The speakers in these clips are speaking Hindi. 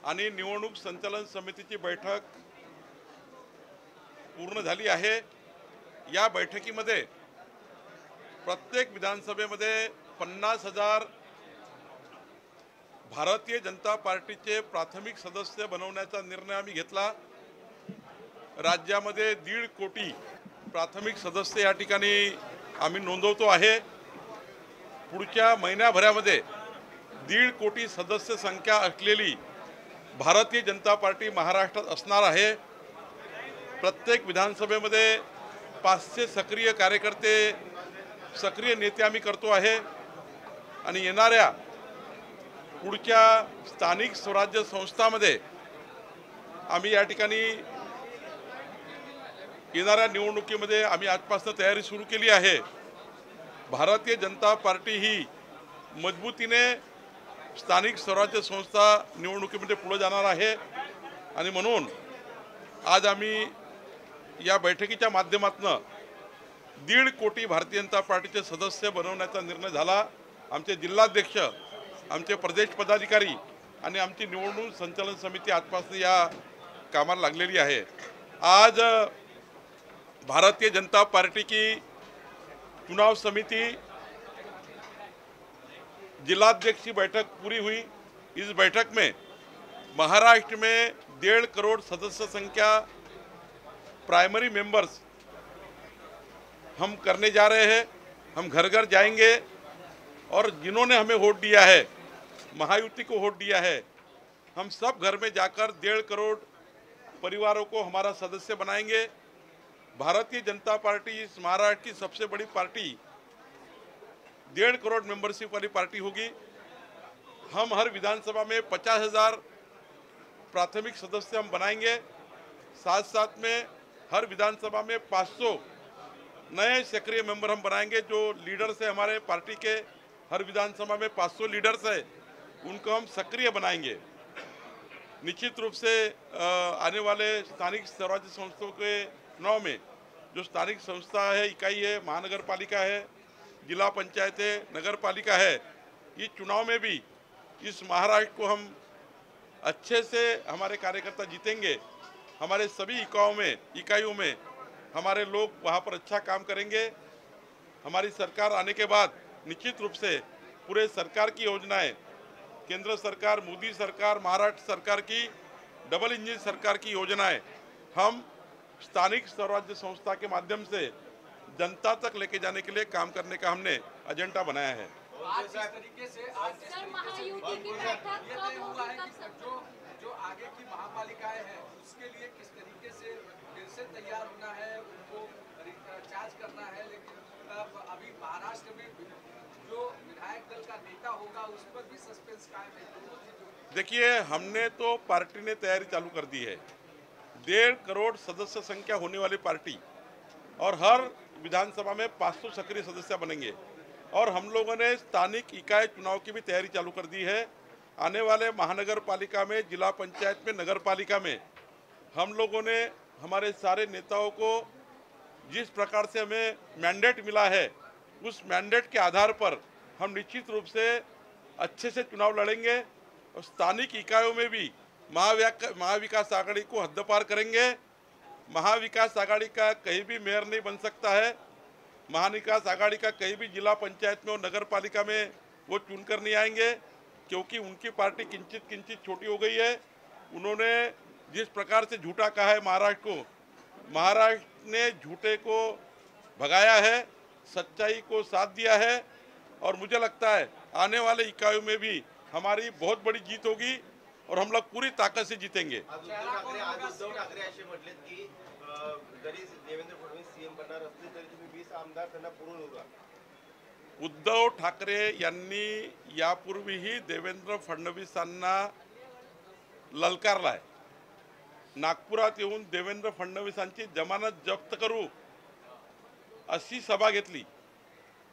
आणि निवडणूक संचालन समितीची बैठक पूर्ण झाली आहे। या बैठकीमध्ये प्रत्येक विधानसभेमध्ये 50,000 भारतीय जनता पार्टीचे प्राथमिक सदस्य बनवण्याचा निर्णय आम्ही घेतला। राज्यामध्ये 1.5 कोटी प्राथमिक सदस्य या ठिकाणी आम्ही नोंदवतो आहे। पुढच्या महिन्याभरामध्ये 1.5 कोटी सदस्य संख्या असलेली भारतीय जनता पार्टी महाराष्ट्रात असणार आहे। प्रत्येक विधानसभेमध्ये 500 सक्रिय कार्यकर्ते, सक्रिय नेते आम्ही करतो आहे आणि येणाऱ्या पुढच्या स्थानिक स्वराज्य संस्थांमध्ये आम्ही या ठिकाणी येणाऱ्या निवडणुकीमध्ये आम्ही आजपासून तयारी सुरू केली आहे। भारतीय जनता पार्टी ही मजबूतीने स्थानिक स्वराज्य संस्था निवडणुकीमध्ये पुढे जाणार आहे आणि म्हणून आज आम्ही या बैठकीच्या माध्यमातून 1.5 कोटी भारतीय जनता पार्टीचे सदस्य बनवण्याचा निर्णय झाला। आमचे जिल्हाध्यक्ष, आमचे प्रदेश पदाधिकारी आणि आमची निवडणूक संचालन समिती आजपासून या कामाला लागलेली आहे। आज भारतीय जनता पार्टी की चुनाव समिति जिलाध्यक्ष की बैठक पूरी हुई। इस बैठक में महाराष्ट्र में 1.5 करोड़ सदस्य संख्या प्राइमरी मेंबर्स हम करने जा रहे हैं। हम घर घर जाएंगे और जिन्होंने हमें वोट दिया है, महायुति को वोट दिया है, हम सब घर में जाकर 1.5 करोड़ परिवारों को हमारा सदस्य बनाएंगे। भारतीय जनता पार्टी इस महाराष्ट्र की सबसे बड़ी पार्टी 1.5 करोड़ मेंबरशिप वाली पार्टी होगी। हम हर विधानसभा में 50,000 प्राथमिक सदस्य हम बनाएंगे। साथ साथ में हर विधानसभा में 500 नए सक्रिय मेंबर हम बनाएंगे। जो लीडर्स है हमारे पार्टी के, हर विधानसभा में 500 लीडर्स है, उनको हम सक्रिय बनाएंगे। निश्चित रूप से आने वाले स्थानिक स्वराज्य संस्थाओं के चुनाव में जो स्थानिक संस्था है, इकाई है, महानगर पालिका है, जिला पंचायत है, नगर पालिका है, ये चुनाव में भी इस महाराष्ट्र को हम अच्छे से हमारे कार्यकर्ता जीतेंगे। हमारे सभी इकाइयों में हमारे लोग वहाँ पर अच्छा काम करेंगे। हमारी सरकार आने के बाद निश्चित रूप से पूरे सरकार की योजनाएं, केंद्र सरकार, मोदी सरकार, महाराष्ट्र सरकार की डबल इंजन सरकार की योजनाएं हम स्थानिक स्वराज्य संस्था के माध्यम से जनता तक लेके जाने के लिए काम करने का हमने एजेंडा बनाया है। आज जिस तरीके से महायुति की बैठक कब होगी, जो आगे की महापालिकाएं हैं उसके लिए किस तरीके से फिर से तैयार होना है, उनको चार्ज करना है, लेकिन अभी महाराष्ट्र में जो विधायक दल का नेता होगा उस पर भी सस्पेंस कायम है। देखिए, हमने तो पार्टी ने तैयारी चालू कर दी है। 1.5 करोड़ सदस्य संख्या होने वाली पार्टी और हर विधानसभा में 500 सक्रिय सदस्य बनेंगे और हम लोगों ने स्थानिक इकाई चुनाव की भी तैयारी चालू कर दी है। आने वाले महानगर पालिका में, जिला पंचायत में, नगर पालिका में हम लोगों ने हमारे सारे नेताओं को जिस प्रकार से हमें मैंडेट मिला है, उस मैंडेट के आधार पर हम निश्चित रूप से अच्छे से चुनाव लड़ेंगे और स्थानिक इकाइयों में भी महाविकास आघाड़ी को हद्दपार करेंगे। महाविकास आघाड़ी का कहीं भी मेयर नहीं बन सकता है। महाविकास आघाड़ी का कहीं भी जिला पंचायत में और नगर पालिका में वो चुनकर नहीं आएंगे, क्योंकि उनकी पार्टी किंचित छोटी हो गई है। उन्होंने जिस प्रकार से झूठा कहा है महाराष्ट्र को, महाराष्ट्र ने झूठे को भगाया है, सच्चाई को साथ दिया है और मुझे लगता है आने वाले इकाइयों में भी हमारी बहुत बड़ी जीत होगी और हम लोग पूरी ताकत से जीतेंगे। उद्धव ठाकरे असे म्हटलेत की जरी देवेंद्र फडणवीस सीएम बनणार असले तरी तुम्ही 20 आमदार त्यांना पुरून उभा। उद्धव ठाकरे यांनी यापूर्वीही देवेंद्र फडणवीसांना ललकारलाय। नागपुरात येऊन देवेंद्र फडणवीसांची जमानत जप्त करू अशी सभा घेतली।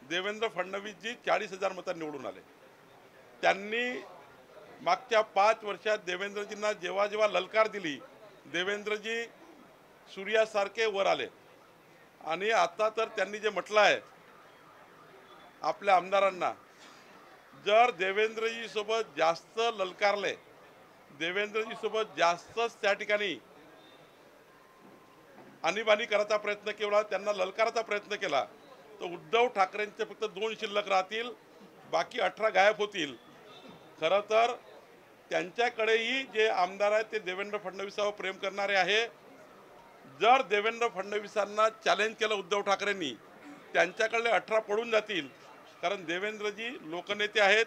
देवेंद्र फडणवीसजी 40,000 मतांनी निवडून आले। त्यांनी मागच्या 5 वर्षात देवेंद्रजींना जेव्हा जेव्हा ललकार दिली, देवेंद्रजी सूर्यासारखे वर आले आणि आता तर त्यांनी जे म्हटलं आहे आपल्या आमदारांना, जर देवेंद्रजी सोबत जास्त ललकारले, देवेंद्रजी सोबत जास्तच त्या ठिकाणी आणीबाणी करायचा प्रयत्न केला, त्यांना ललकाराचा प्रयत्न केला, तर उद्धव ठाकरेंचे फक्त 2 शिल्लक राहतील, बाकी 18 गायब होतील. खरं तर त्यांच्याकडेही जे आमदार आहेत ते देवेंद्र फडणवीसावर प्रेम करणारे आहे. जर देवेंद्र फडणवीसांना चॅलेंज केलं उद्धव ठाकरेंनी, त्यांच्याकडले 18 पडून जातील. कारण देवेंद्रजी लोकनेते आहेत,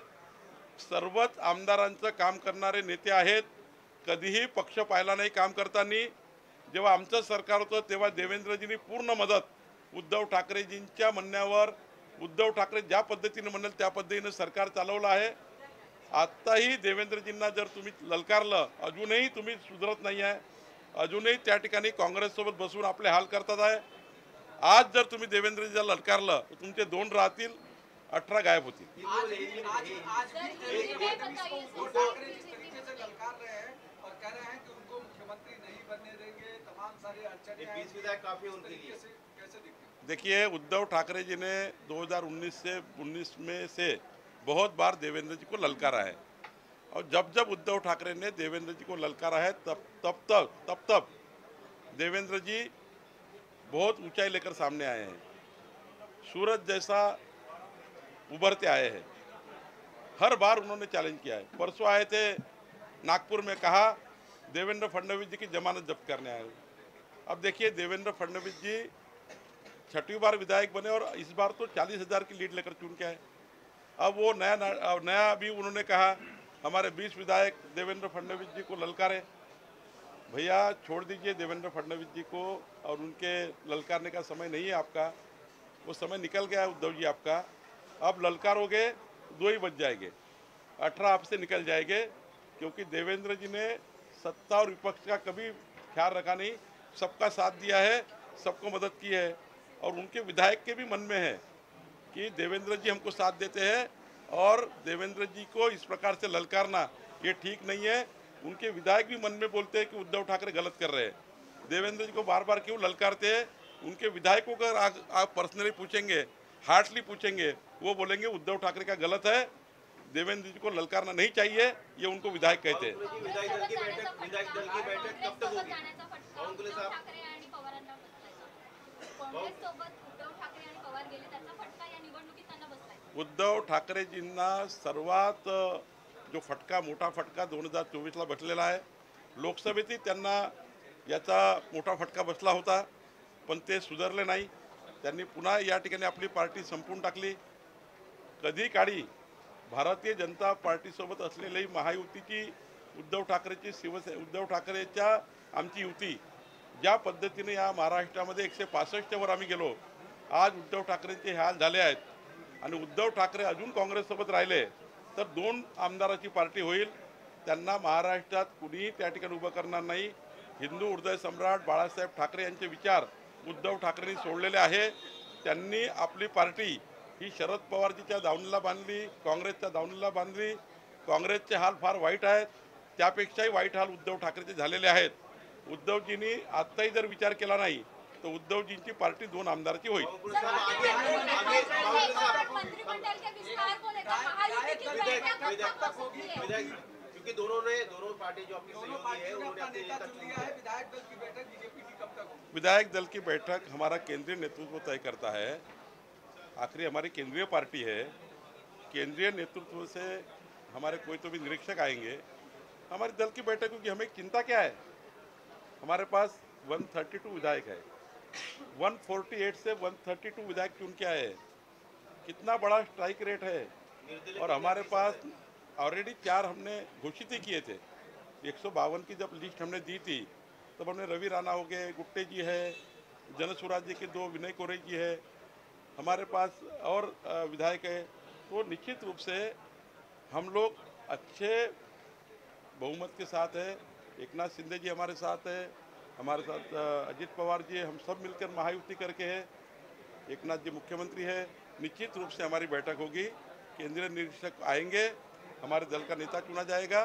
सर्वच आमदारांचं काम करणारे नेते आहेत. कधीही पक्ष पाहिला नाही काम करताना. जेव्हा आमचं सरकार होतं तेव्हा देवेंद्रजींनी पूर्ण मदत उद्धव ठाकरेजींच्या म्हणण्यावर, उद्धव ठाकरे ज्या पद्धतीने म्हणाल त्या पद्धतीने सरकार चालवलं आहे. आत्ताही देवेंद्रजींना जर तुम्ही ललकारलं, अजूनही तुम्ही सुधरत नाही आहे, अजूनही त्या ठिकाणी काँग्रेससोबत बसून आपले हाल करतात आहे. आज जर तुम्ही देवेंद्रजीला ललकारलं तर तुमचे 2 राहतील, 18 गायब होतील. आज भी उद्धव ठाकरे जिस तरीके से ललकार रहे हैं और कह रहे हैं कि उनको मुख्यमंत्री नहीं बनने देंगे, तमाम सारे अड़चने 20 विधायक काफी उनके लिए कैसे दिखते हैं? देखिए, उद्धव ठाकरे जी ने 2019 में से बहुत बार देवेंद्र जी को ललकारा है, और जब जब उद्धव ठाकरे ने देवेंद्र जी को ललकारा है तब देवेंद्र जी बहुत ऊंचाई लेकर सामने आए हैं, सूरज जैसा उभरते आए हैं. हर बार उन्होंने चैलेंज किया है. परसों आए थे नागपुर में, कहा देवेंद्र फडणवीस जी की जमानत जब्त करने आए. अब देखिए, देवेंद्र फडणवीस जी 6वीं बार विधायक बने और इस बार तो 40,000 की लीड लेकर चुन के आए. अब वो नया भी उन्होंने कहा हमारे 20 विधायक देवेंद्र फडणवीस जी को ललकारे. भैया छोड़ दीजिए देवेंद्र फडणवीस जी को, और उनके ललकारने का समय नहीं है आपका, वो समय निकल गया है उद्धव जी आपका. अब ललकारोगे 2 ही बच जाएंगे, 18 आपसे निकल जाएंगे, क्योंकि देवेंद्र जी ने सत्ता और विपक्ष का कभी ख्याल रखा नहीं, सबका साथ दिया है, सबको मदद की है. और उनके विधायक के भी मन में है कि देवेंद्र जी हमको साथ देते हैं, और देवेंद्र जी को इस प्रकार से ललकारना ये ठीक नहीं है. उनके विधायक भी मन में बोलते हैं कि उद्धव ठाकरे गलत कर रहे हैं. देवेंद्र जी को बार बार क्यों ललकारते हैं? उनके विधायकों को अगर आप पर्सनली पूछेंगे, हार्डली पूछेंगे, वो बोलेंगे उद्धव ठाकरे का गलत है, देवेंद्र जी को ललकारना नहीं चाहिए, ये उनको विधायक कहते हैं. विधायक दल की बैठक कब तक होगी? बावनकुळे साहब, उद्धव ठाकरेजींना सर्वात जो फटका, मोठा फटका 2024ला बसलेला आहे. लोकसभेतही त्यांना याचा मोठा फटका बसला होता, पण ते सुधारले नाही. त्यांनी पुन्हा या ठिकाणी आपली पार्टी संपवून टाकली. कधी काळी भारतीय जनता पार्टीसोबत असलेली महायुतीची, उद्धव ठाकरेच्या आमची युती ज्या पद्धतीने या महाराष्ट्रामध्ये 165 वर आम्ही गेलो, आज उद्धव ठाकरेंचे हाल झाले आहेत. आणि उद्धव ठाकरे अजून काँग्रेससोबत राहिले तर 2 आमदाराची पार्टी होईल. त्यांना महाराष्ट्रात कुणीही त्या ठिकाणी उभं करणार नाही. हिंदू हृदय सम्राट बाळासाहेब ठाकरे यांचे विचार उद्धव ठाकरेंनी सोडलेले आहे. त्यांनी आपली पार्टी ही शरद पवारजीच्या दावणीला बांधली, काँग्रेसच्या दावणीला बांधली. काँग्रेसचे हाल फार वाईट आहेत, त्यापेक्षाही वाईट हाल उद्धव ठाकरेचे झालेले आहेत. उद्धवजींनी आत्ताही जर विचार केला नाही तर उद्धवजींची पार्टी 2 आमदाराची होईल. क्योंकि दोनों पार्टी जो अपनी सहयोगी है उन्होंने अपने नेता चुन लिया है. विधायक दल की बैठक बीजेपी की कब तक होगी? विधायक दल की बैठक हमारा केंद्रीय नेतृत्व तय करता है. आखिरी हमारी केंद्रीय पार्टी है, केंद्रीय नेतृत्व से हमारे कोई तो भी निरीक्षक आएंगे, हमारी दल की बैठक होगी. हमें चिंता क्या है? हमारे पास 132 विधायक है, 148 से 132 विधायक चुन के आए. कितना बड़ा स्ट्राइक रेट है. और हमारे पास ऑलरेडी 4 हमने घोषित ही किए थे. 152 की जब लिस्ट हमने दी थी तब हमने रवि राणा हो गए, गुट्टे जी है, जनसुराज जी के 2 विनय कोरे जी है, हमारे पास और विधायक है. तो निश्चित रूप से हम लोग अच्छे बहुमत के साथ है. एकनाथ शिंदे जी हमारे साथ है, हमारे साथ अजित पवार जी, हम सब मिलकर महायुति करके है. एकनाथ जी मुख्यमंत्री है. निश्चित रूप से हमारी बैठक होगी, केंद्रीय निरीक्षक आएंगे, हमारे दल का नेता चुना जाएगा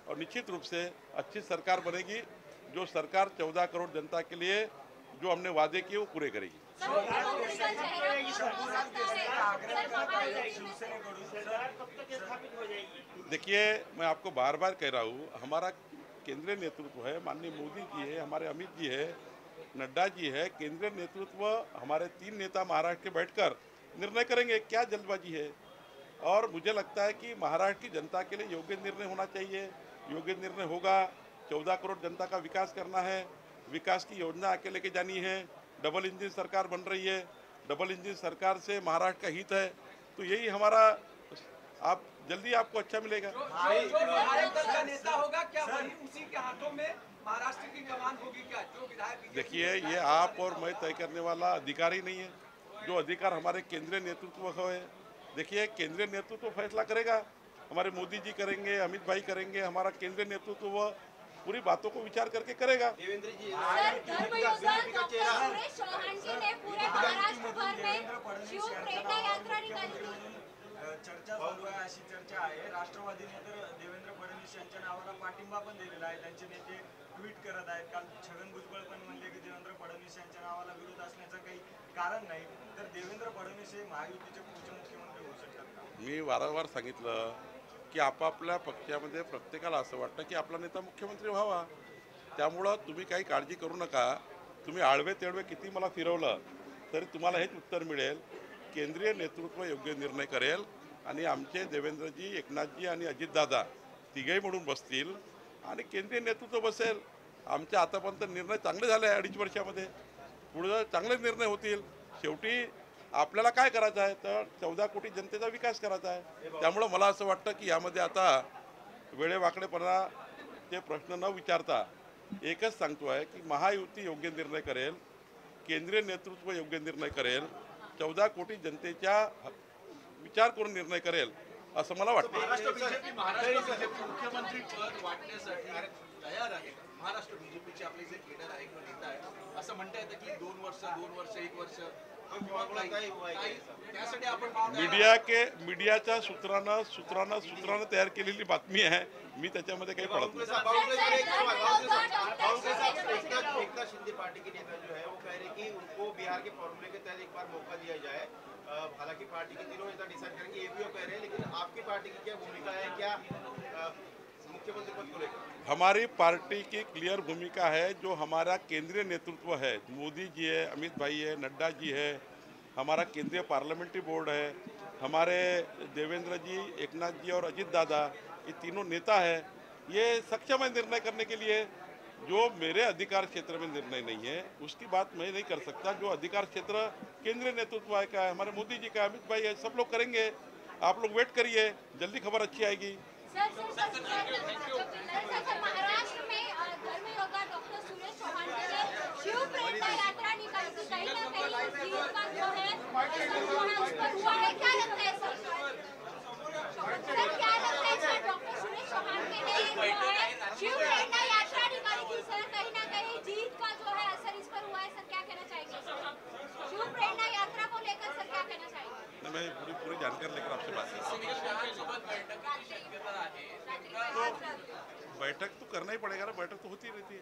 और निश्चित रूप से अच्छी सरकार बनेगी. जो सरकार 14 करोड़ जनता के लिए जो हमने वादे किए वो पूरे करेगी. देखिए, मैं आपको बार बार कह रहा हूँ, हमारा केंद्रीय नेतृत्व है, माननीय मोदी जी है, हमारे अमित जी है, नड्डा जी है, केंद्रीय नेतृत्व हमारे 3 नेता महाराष्ट्र के बैठकर निर्णय करेंगे। क्या जल्दबाजी है? और मुझे लगता है कि महाराष्ट्र की जनता के लिए योग्य निर्णय होना चाहिए। योग्य निर्णय होगा। 14 करोड़ जनता का विकास करना है, विकास की योजना आके लेके जानी है। डबल इंजन सरकार बन रही है, डबल इंजन सरकार से महाराष्ट्र का हित है। तो यही हमारा, आप जल्दी आपको अच्छा मिलेगा। जो विधायक दल का नेता होगा, क्या वही उसी के हाथों में महाराष्ट्र की कमान होगी क्या? जो विधायक देखिए, ये आप और मैं तय करने वाला अधिकार ही नहीं है। जो अधिकार हमारे केंद्रीय नेतृत्व को है। देखिए, केंद्रीय नेतृत्व फैसला करेगा, हमारे मोदी जी करेंगे, अमित भाई करेंगे, हमारा केंद्रीय नेतृत्व पूरी बातों को विचार करके करेगा। देवेंद्र जी सर, धर्मयुगल डॉक्टर सुरेश चौहान जी ने पूरे महाराष्ट्र भर में शिव प्रेरणा यात्रा निकाली थी। चर्चा चालू आहे, अशी चर्चा आहे। राष्ट्रवादीने तर देवेंद्र फडणवीस यांच्या नावाला पाठिंबा पण दिलेला आहे। त्यांचे नेते ट्विट करत आहेत। काल छगन भुजबळ पण म्हणले की देवेंद्र फडणवीस यांच्या नावाला विरोध असण्याचं काही कारण नाही। तर देवेंद्र फडणवीस हे महायुतीचे पुढचे मुख्यमंत्री होऊ शकतात का? मी वारंवार सांगितलं की आपापल्या पक्षामध्ये प्रत्येकाला असं वाटतं की आपला नेता मुख्यमंत्री व्हावा। त्यामुळं तुम्ही काही काळजी करू नका। तुम्ही आळवे तेळवे किती मला फिरवलं तरी तुम्हाला हेच उत्तर मिळेल। केंद्रीय नेतृत्व योग्य निर्णय करेल आणि आमचे देवेंद्रजी, एकनाथजी आणि अजितदादा तिघेही म्हणून बसतील आणि केंद्रीय नेतृत्व बसेल। आमचे आतापर्यंत निर्णय चांगले झाले आहे 2.5 वर्षामध्ये, पुढे चांगले निर्णय होतील। शेवटी आपल्याला काय करायचं आहे तर 14 कोटी जनतेचा विकास करायचा आहे। त्यामुळं मला असं वाटतं की यामध्ये आता वेळेवाकडेपणाचे प्रश्न न विचारता एकच सांगतो आहे की महायुती योग्य निर्णय करेल, केंद्रीय नेतृत्व योग्य निर्णय करेल, 14 कोटी जनतेचा विचार करून निर्णय करेल असं मला वाटतं। महाराष्ट्र बीजेपी मुख्यमंत्री पद वाटण्यासाठी तयार आहे। महाराष्ट्र बीजेपीचे आपले जे लीडर आहे किंवा नेता आहे, असं म्हणता येतं की 2 वर्ष 1 वर्ष त्यासाठी आपण मीडियाच्या सूत्रानं तयार केलेली बातमी आहे। मी त्याच्यामध्ये काही पडत नाही। एकनाथ शिंदे पार्टी के नेता जो है वो कह रहे हैं कि उनको बिहार के फॉर्मूले के तहत एक बार मौका दिया जाए। हालांकि पार्टी के तीनों नेता डिसाइड करेंगे, ये भी वो कह रहे हैं, लेकिन आपकी पार्टी की क्या भूमिका है, क्या मुख्यमंत्री पद को लेकर? हमारी पार्टी की क्लियर भूमिका है। जो हमारा केंद्रीय नेतृत्व है, मोदी जी है, अमित भाई है, नड्डा जी है, हमारा केंद्रीय पार्लियामेंट्री बोर्ड है, हमारे देवेंद्र जी, एकनाथ जी और अजित दादा, ये तीनों नेता है। ये सक्षम है निर्णय करने के लिए। जो मेरे अधिकार क्षेत्र में निर्णय नहीं है उसकी बात मैं नहीं कर सकता। जो अधिकार क्षेत्र केंद्रीय नेतृत्व का है, हमारे मोदी जी का, अमित भाई है, सब लोग करेंगे। आप लोग वेट करिए, जल्दी खबर अच्छी आएगी। महाराष्ट्र में धर्मयुगल डॉक्टर सुरेश चौहान जी ने शिव प्रेरणा यात्रा निकाली थी। कहीं ना कहीं उस चीज का जो है उस पर हुआ है। क्या लगता है सर? क्या लगता है सर? डॉक्टर सुरेश चौहान जी ने जो है शिव प्रेरणा यात्रा निकाली थी सर, कहीं ना कहीं जीत का जो है असर इस पर हुआ है सर, क्या कहना चाहेंगे सर? शिव प्रेरणा यात्रा को लेकर सर क्या कहना चाहेंगे? मैं पूरी जानकारी लेकर आपसे बात बैठक तो करना ही पड़ेगा ना, बैठक तो होती रहती है।